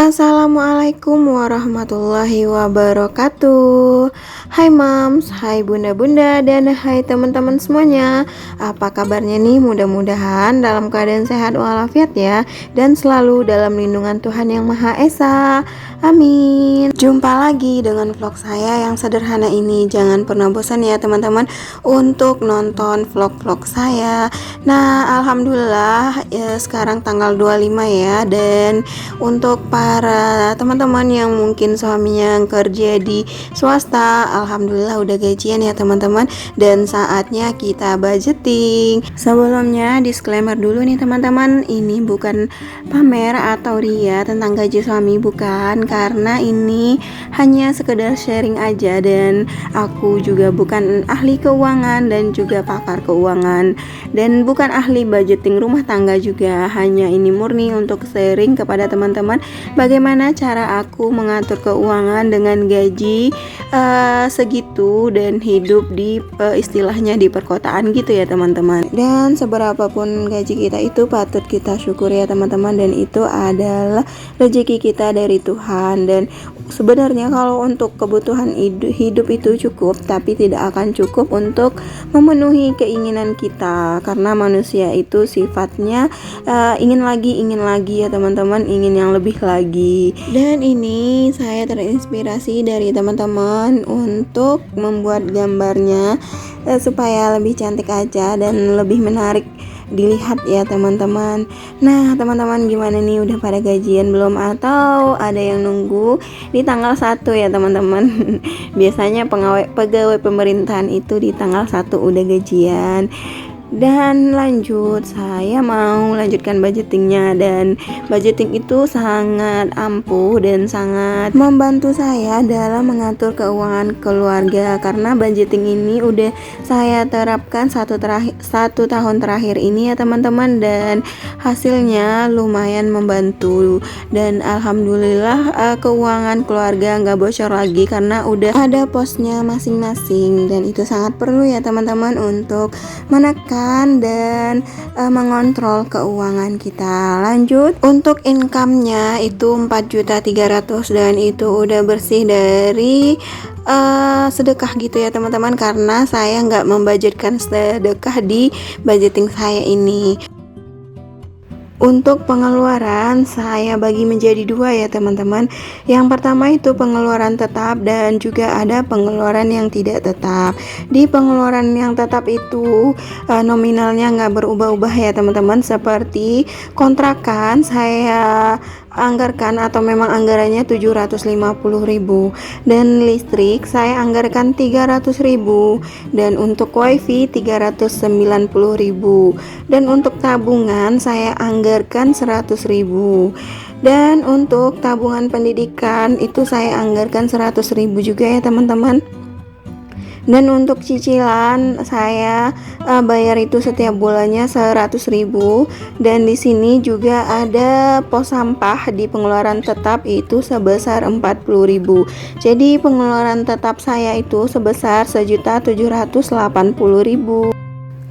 Assalamualaikum warahmatullahi wabarakatuh. Hai mams, hai bunda-bunda, dan hai teman-teman semuanya. Apa kabarnya nih? Mudah-mudahan dalam keadaan sehat walafiat ya, dan selalu dalam lindungan Tuhan Yang Maha Esa. Amin. Jumpa lagi dengan vlog saya yang sederhana ini. Jangan pernah bosan ya teman-teman untuk nonton vlog-vlog saya. Nah, alhamdulillah ya, sekarang tanggal 25 ya, dan untuk para teman-teman yang mungkin suaminya kerja di swasta, alhamdulillah udah gajian ya teman-teman, dan saatnya kita budgeting. Sebelumnya disclaimer dulu nih teman-teman, ini bukan pamer atau ria tentang gaji suami, bukan, karena ini hanya sekedar sharing aja, dan aku juga bukan ahli keuangan dan juga pakar keuangan, dan bukan ahli budgeting rumah tangga juga. Hanya ini murni untuk sharing kepada teman-teman bagaimana cara aku mengatur keuangan dengan gaji segitu dan hidup di istilahnya di perkotaan gitu ya teman-teman. Dan seberapapun gaji kita itu patut kita syukuri ya teman-teman, dan itu adalah rezeki kita dari Tuhan. Dan sebenarnya kalau untuk kebutuhan hidup itu cukup, tapi tidak akan cukup untuk memenuhi keinginan kita, karena manusia itu sifatnya ingin lagi ya teman-teman, ingin yang lebih lagi. Dan ini saya terinspirasi dari teman-teman untuk membuat gambarnya supaya lebih cantik aja dan lebih menarik dilihat ya teman-teman. Nah teman-teman, gimana nih, udah pada gajian belum, atau ada yang nunggu di tanggal 1 ya teman-teman? Biasanya pegawai pemerintahan itu di tanggal 1 udah gajian. Dan lanjut, saya mau lanjutkan budgetingnya, dan budgeting itu sangat ampuh dan sangat membantu saya dalam mengatur keuangan keluarga, karena budgeting ini udah saya terapkan satu tahun terakhir ini ya teman-teman, dan hasilnya lumayan membantu. Dan alhamdulillah keuangan keluarga nggak bocor lagi karena udah ada posnya masing-masing, dan itu sangat perlu ya teman-teman untuk menekan dan mengontrol keuangan kita. Lanjut, untuk income-nya itu 4.300.000, dan itu udah bersih dari sedekah gitu ya teman-teman, karena saya nggak membudgetkan sedekah di budgeting saya ini. Untuk pengeluaran saya bagi menjadi dua ya teman-teman. Yang pertama itu pengeluaran tetap, dan juga ada pengeluaran yang tidak tetap. Di pengeluaran yang tetap itu nominalnya nggak berubah-ubah ya teman-teman. Seperti kontrakan saya anggarkan, atau memang anggarannya 750.000, dan listrik saya anggarkan 300.000, dan untuk wifi 390.000, dan untuk tabungan saya anggarkan 100.000, dan untuk tabungan pendidikan itu saya anggarkan 100.000 juga ya teman-teman. Dan untuk cicilan saya bayar itu setiap bulannya 100.000, dan di sini juga ada pos sampah di pengeluaran tetap itu sebesar 40.000. Jadi pengeluaran tetap saya itu sebesar 1.780.000.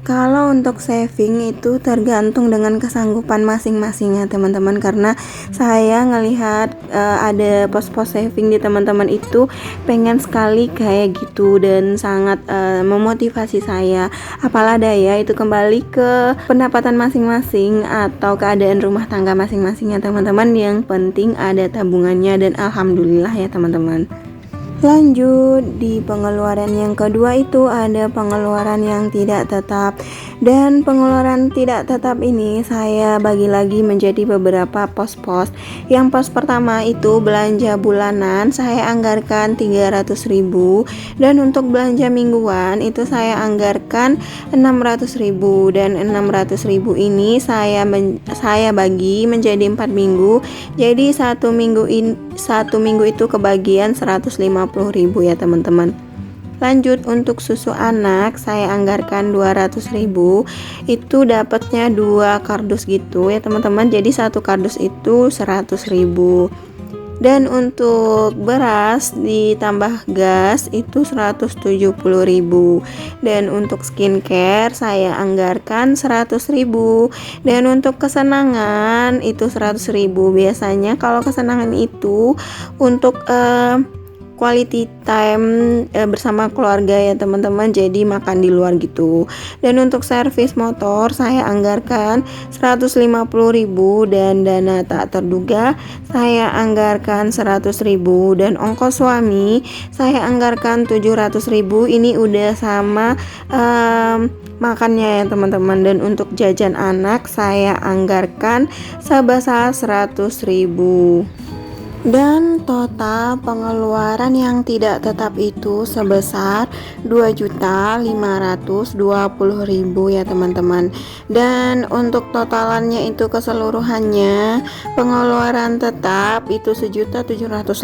Kalau untuk saving itu tergantung dengan kesanggupan masing-masing ya teman-teman, karena saya ngelihat ada pos-pos saving di teman-teman itu pengen sekali kayak gitu, dan sangat memotivasi saya. Apalah daya, itu kembali ke pendapatan masing-masing atau keadaan rumah tangga masing-masing ya teman-teman. Yang penting ada tabungannya, dan alhamdulillah ya teman-teman. Lanjut, di pengeluaran yang kedua itu ada pengeluaran yang tidak tetap, dan pengeluaran tidak tetap ini saya bagi lagi menjadi beberapa pos-pos. Yang pos pertama itu belanja bulanan saya anggarkan 300.000, dan untuk belanja mingguan itu saya anggarkan 600.000, dan 600.000 ini saya bagi menjadi 4 minggu. Jadi satu minggu itu kebagian 150.000 ya teman-teman. Lanjut, untuk susu anak saya anggarkan 200.000, itu dapatnya 2 kardus gitu ya teman-teman. Jadi satu kardus itu 100.000. Dan untuk beras ditambah gas itu 170.000. Dan untuk skincare saya anggarkan 100.000. Dan untuk kesenangan itu 100.000. Biasanya kalau kesenangan itu untuk quality time bersama keluarga ya teman-teman, jadi makan di luar gitu. Dan untuk servis motor saya anggarkan 150.000 dan dana tak terduga saya anggarkan 100.000 dan ongkos suami saya anggarkan 700.000. Ini udah sama makannya ya teman-teman. Dan untuk jajan anak saya anggarkan sebesar 100.000. Dan total pengeluaran yang tidak tetap itu sebesar 2.520.000 ya teman-teman. Dan untuk totalannya itu keseluruhannya pengeluaran tetap itu 1.780.000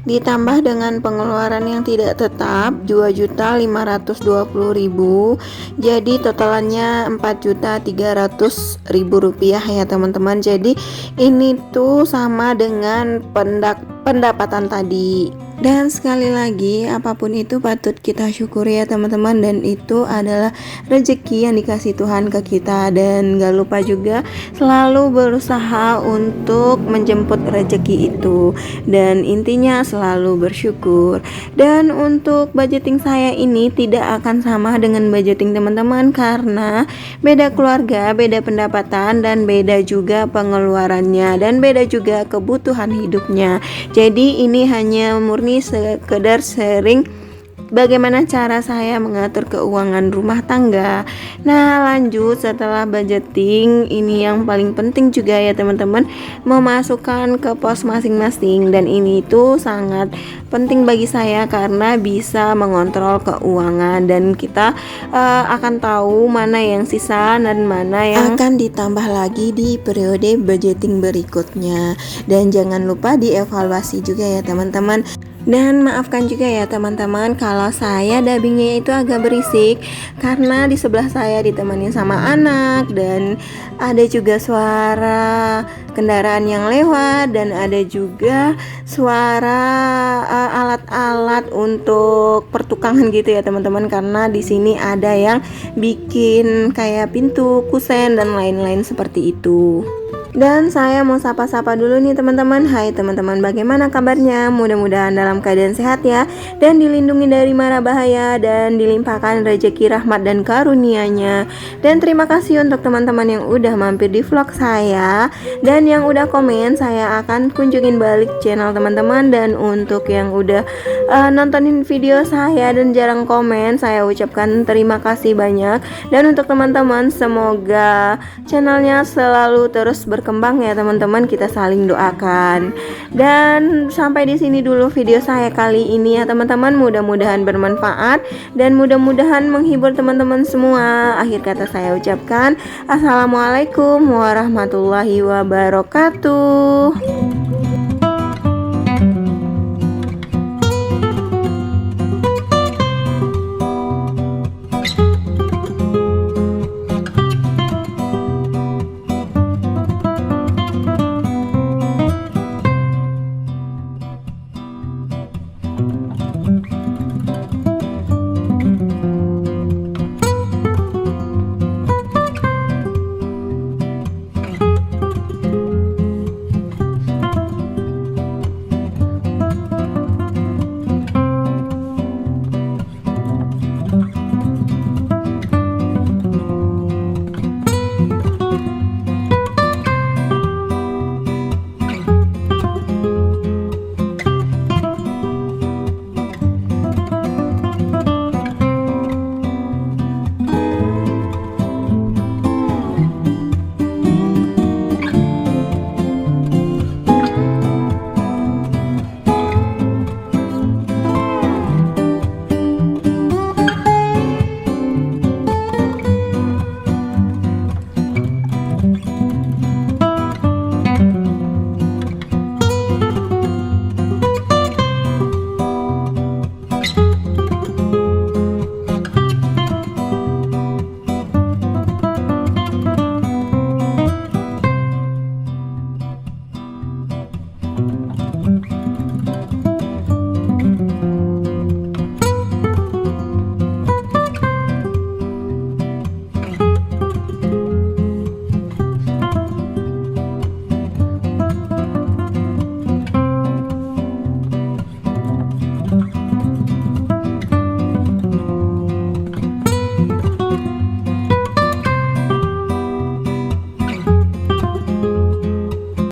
ditambah dengan pengeluaran yang tidak tetap 2.520.000, jadi totalannya 4.300.000 rupiah ya teman-teman. Jadi ini tuh sama dengan pendapatan tadi. Dan sekali lagi, apapun itu patut kita syukuri ya teman-teman, dan itu adalah rezeki yang dikasih Tuhan ke kita. Dan gak lupa juga selalu berusaha untuk menjemput rezeki itu, dan intinya selalu bersyukur. Dan untuk budgeting saya ini tidak akan sama dengan budgeting teman-teman, karena beda keluarga, beda pendapatan, dan beda juga pengeluarannya, dan beda juga kebutuhan hidupnya. Jadi ini hanya murni sekedar sharing bagaimana cara saya mengatur keuangan rumah tangga. Nah, lanjut setelah budgeting, ini yang paling penting juga ya teman-teman, memasukkan ke pos masing-masing. Dan ini tuh sangat penting bagi saya karena bisa mengontrol keuangan, dan kita akan tahu mana yang sisa dan mana yang akan ditambah lagi di periode budgeting berikutnya. Dan jangan lupa dievaluasi juga ya teman-teman. Dan maafkan juga ya teman-teman kalau saya dubbingnya itu agak berisik, karena di sebelah saya ditemani sama anak, dan ada juga suara kendaraan yang lewat, dan ada juga suara alat-alat untuk pertukangan gitu ya teman-teman, karena di sini ada yang bikin kayak pintu, kusen, dan lain-lain seperti itu. Dan saya mau sapa-sapa dulu nih teman-teman. Hai teman-teman, bagaimana kabarnya? Mudah-mudahan dalam keadaan sehat ya, dan dilindungi dari mara bahaya, dan dilimpahkan rezeki, rahmat, dan karunia-Nya. Dan terima kasih untuk teman-teman yang udah mampir di vlog saya, dan yang udah komen, saya akan kunjungin balik channel teman-teman. Dan untuk yang udah nontonin video saya dan jarang komen, saya ucapkan terima kasih banyak. Dan untuk teman-teman, semoga channelnya selalu terus berkembang ya teman-teman, kita saling doakan. Dan sampai di sini dulu video saya kali ini ya teman-teman, mudah-mudahan bermanfaat dan mudah-mudahan menghibur teman-teman semua. Akhir kata saya ucapkan assalamualaikum warahmatullahi wabarakatuh.